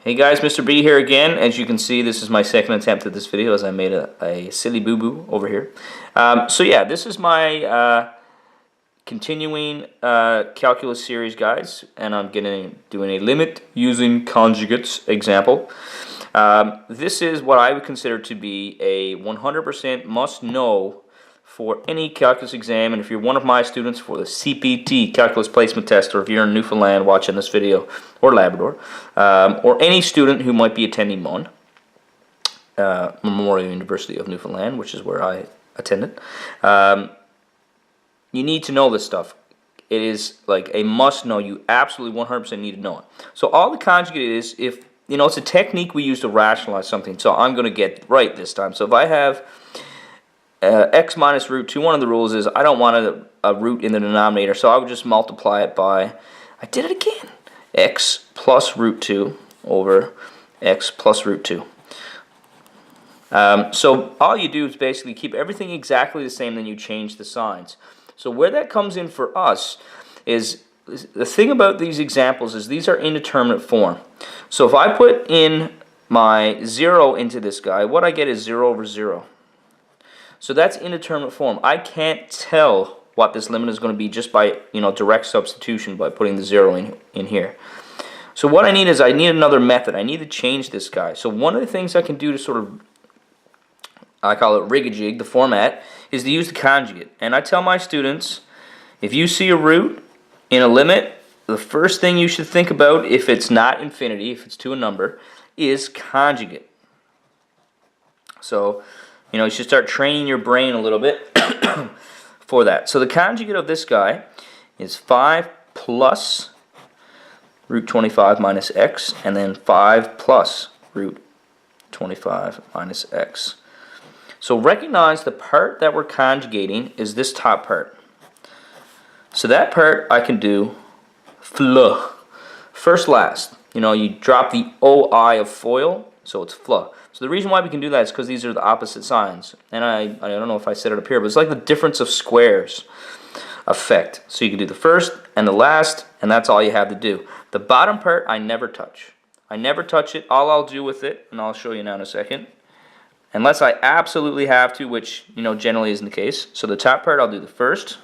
Hey guys, Mr. B here again. As you can see, this is my second attempt at this video as I made a silly boo-boo over here. So yeah, this is my continuing calculus series, guys, and I'm doing a limit using conjugates example. This is what I would consider to be a 100% must-know for any calculus exam, and if you're one of my students for the CPT, Calculus Placement Test, or if you're in Newfoundland watching this video, or Labrador, or any student who might be attending MUN, Memorial University of Newfoundland, which is where I attended, you need to know this stuff. It is like a must-know. You absolutely 100% need to know it. So all the conjugate is, if you know, it's a technique we use to rationalize something. So I'm going to get right this time. So if I have x minus root 2, one of the rules is I don't want a root in the denominator, so I would just multiply it by, I did it again, x plus root 2 over x plus root 2. So all you do is basically keep everything exactly the same, then you change the signs. So where that comes in for us is, the thing about these examples is these are indeterminate form. So if I put in my 0 into this guy, what I get is 0 over 0. So that's indeterminate form. I can't tell what this limit is going to be just by, you know, direct substitution by putting the 0 in here. So what I need is I need another method. I need to change this guy. So one of the things I can do to sort of, I call it rig-a-jig, the format, is to use the conjugate. And I tell my students, if you see a root in a limit, the first thing you should think about, if it's not infinity, if it's to a number, is conjugate. So, you know, you should start training your brain a little bit for that. So the conjugate of this guy is 5 plus root 25 minus x, and then 5 plus root 25 minus x. So recognize the part that we're conjugating is this top part. So that part I can do fl. First last. You know, you drop the OI of FOIL, so it's fl. So the reason why we can do that is because these are the opposite signs. And I don't know if I said it up here, but it's like the difference of squares effect. So you can do the first and the last, and that's all you have to do. The bottom part I never touch. I never touch it. All I'll do with it, and I'll show you now in a second, unless I absolutely have to, which, you know, generally isn't the case. So the top part I'll do the first.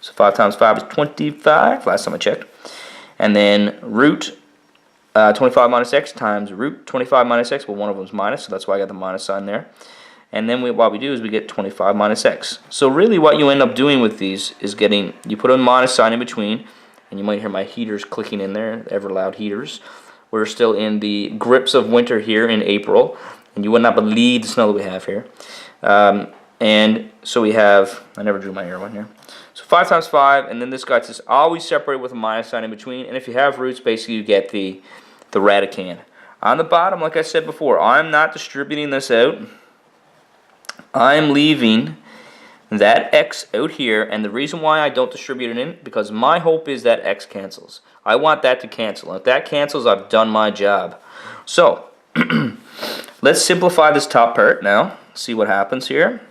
So 5 times 5 is 25, last time I checked. And then root 25 minus x times root 25 minus x. Well, one of them is minus, so that's why I got the minus sign there. And then what we do is we get 25 minus x. So really what you end up doing with these is getting, you put a minus sign in between, and you might hear my heaters clicking in there, ever loud heaters. We're still in the grips of winter here in April, and you would not believe the snow that we have here. And so we have, I never drew my arrow in here. So 5 times 5, and then this guy's just always separated with a minus sign in between. And if you have roots, basically you get the radicand. On the bottom, like I said before, I'm not distributing this out. I'm leaving that x out here, and the reason why I don't distribute it in, because my hope is that x cancels. I want that to cancel. And if that cancels, I've done my job. So, let's simplify this top part now. See what happens here.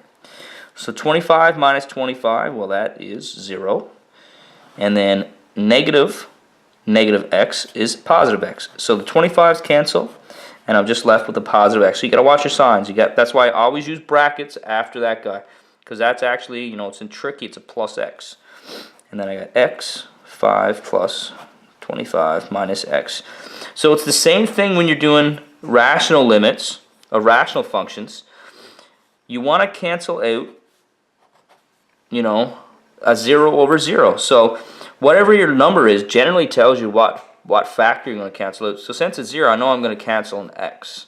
So 25 minus 25, well, that is 0. And then negative x is positive x. So the 25's cancel, and I'm just left with the positive x. So you got to watch your signs. That's why I always use brackets after that guy, because that's actually, you know, it's in tricky. It's a plus x. And then I got x, 5 plus 25 minus x. So it's the same thing when you're doing rational limits, or rational functions. You want to cancel out, you know, a 0 over 0. So whatever your number is generally tells you what factor you're going to cancel out. So since it's 0, I know I'm going to cancel an x.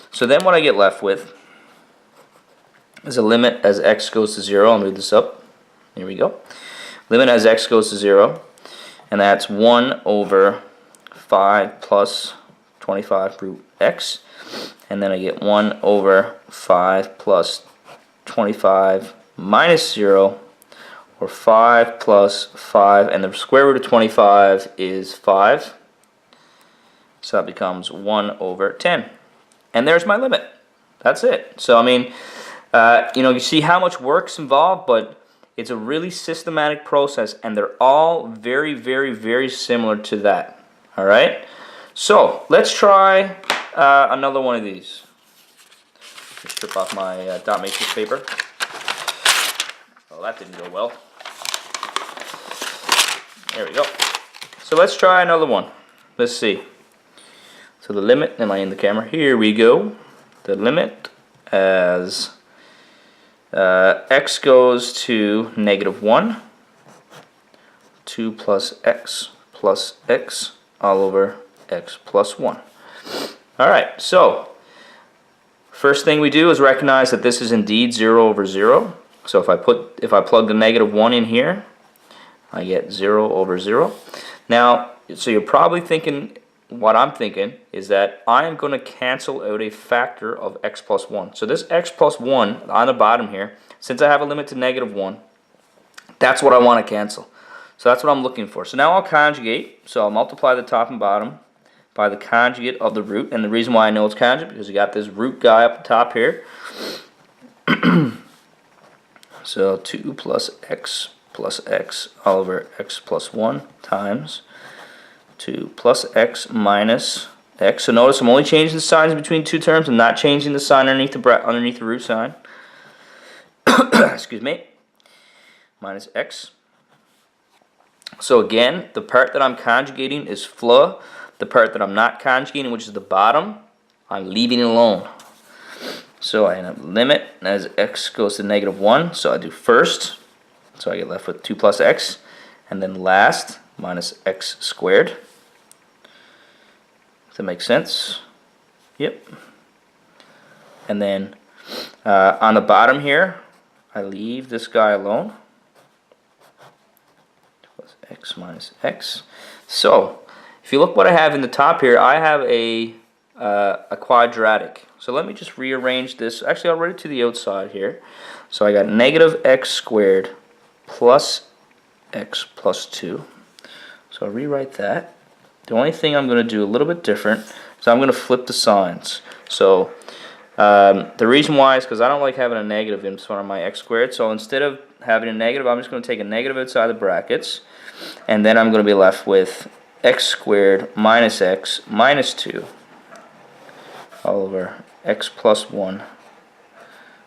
So then what I get left with is a limit as x goes to 0. I'll move this up. Here we go. Limit as x goes to 0. And that's 1 over 5 plus 25 root x. And then I get 1 over 5 plus 25 minus 0, or 5 plus 5, and the square root of 25 is 5. So that becomes 1 over 10. And there's my limit. That's it. So, I mean, you know, you see how much work's involved, but it's a really systematic process, and they're all very, very, very similar to that. All right? So let's try another one of these. Just strip off my dot matrix paper. Well, that didn't go well. There we go. So let's try another one. Let's see. So the limit, am I in the camera? Here we go. The limit as x goes to -1, 2 plus x all over x plus 1. Alright, so first thing we do is recognize that this is indeed 0 over 0. So if I plug the -1 in here, I get 0 over 0. Now, so you're probably thinking, what I'm thinking is that I am going to cancel out a factor of x plus 1. So this x plus 1 on the bottom here, since I have a limit to -1, that's what I want to cancel. So that's what I'm looking for. So now I'll conjugate. So I'll multiply the top and bottom by the conjugate of the root. And the reason why I know it's conjugate, because you got this root guy up the top here. So 2 plus x all over x plus 1 times 2 plus x minus x. So notice I'm only changing the signs between two terms. I'm not changing the sign underneath the root sign. Excuse me. Minus x. So again, the part that I'm conjugating is fla. The part that I'm not conjugating, which is the bottom, I'm leaving it alone. So I end up limit as x goes to -1. So I do first. So I get left with 2 plus x. And then last, minus x squared. Does that make sense? Yep. And then on the bottom here, I leave this guy alone. Plus x minus x. So if you look what I have in the top here, I have a quadratic. So let me just rearrange this. Actually, I'll write it to the outside here. So I got -x squared plus x plus 2. So I'll rewrite that. The only thing I'm going to do a little bit different is I'm going to flip the signs. So the reason why is because I don't like having a negative in front of my x squared. So instead of having a negative, I'm just going to take a negative outside the brackets. And then I'm going to be left with x squared minus x minus 2 all over x plus 1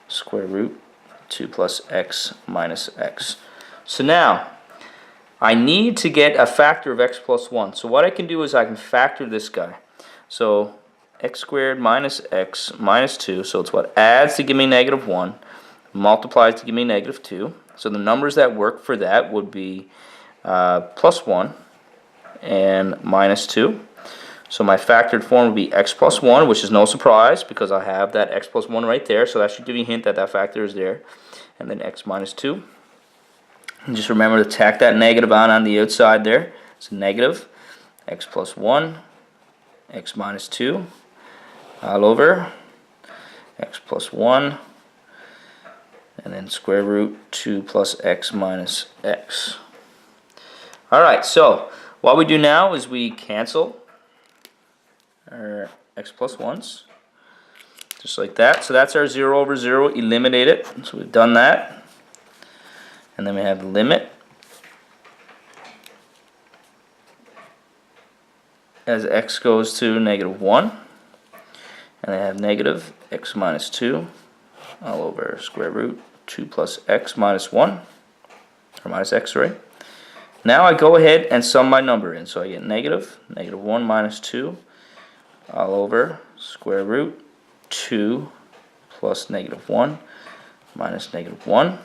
square root 2 plus x minus x. So now I need to get a factor of x plus 1. So what I can do is I can factor this guy. So x squared minus x minus 2. So it's what adds to give me -1, multiplies to give me -2. So the numbers that work for that would be plus 1 and minus 2. So my factored form would be x plus 1, which is no surprise because I have that x plus 1 right there. So that should give you a hint that that factor is there. And then x minus 2. And just remember to tack that negative on the outside there. It's a negative x plus 1, x minus 2, all over x plus 1, and then square root 2 plus x minus x. Alright, so what we do now is we cancel our x plus 1's, just like that. So that's our 0 over 0, eliminate it. So we've done that. And then we have the limit as x goes to -1. And I have negative x minus 2 all over square root 2 plus x minus 1, or minus x, sorry. Now I go ahead and sum my number in. So I get -1 minus 2 all over square root 2 plus -1 minus -1.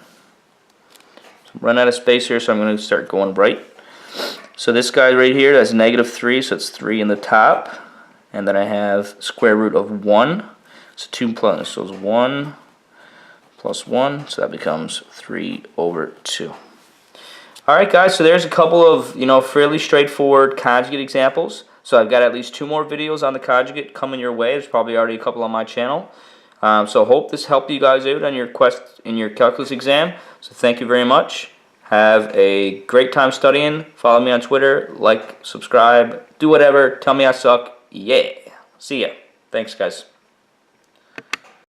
Run out of space here, so I'm going to start going right. So this guy right here, that's -3, so it's 3 in the top. And then I have square root of 1. So 2 plus, so it's 1 plus 1, so that becomes 3 over 2. Alright guys, so there's a couple of, fairly straightforward conjugate examples. So I've got at least 2 more videos on the conjugate coming your way. There's probably already a couple on my channel. So hope this helped you guys out on your quest in your calculus exam. So thank you very much. Have a great time studying. Follow me on Twitter. Like, subscribe, do whatever. Tell me I suck. Yeah. See ya. Thanks, guys.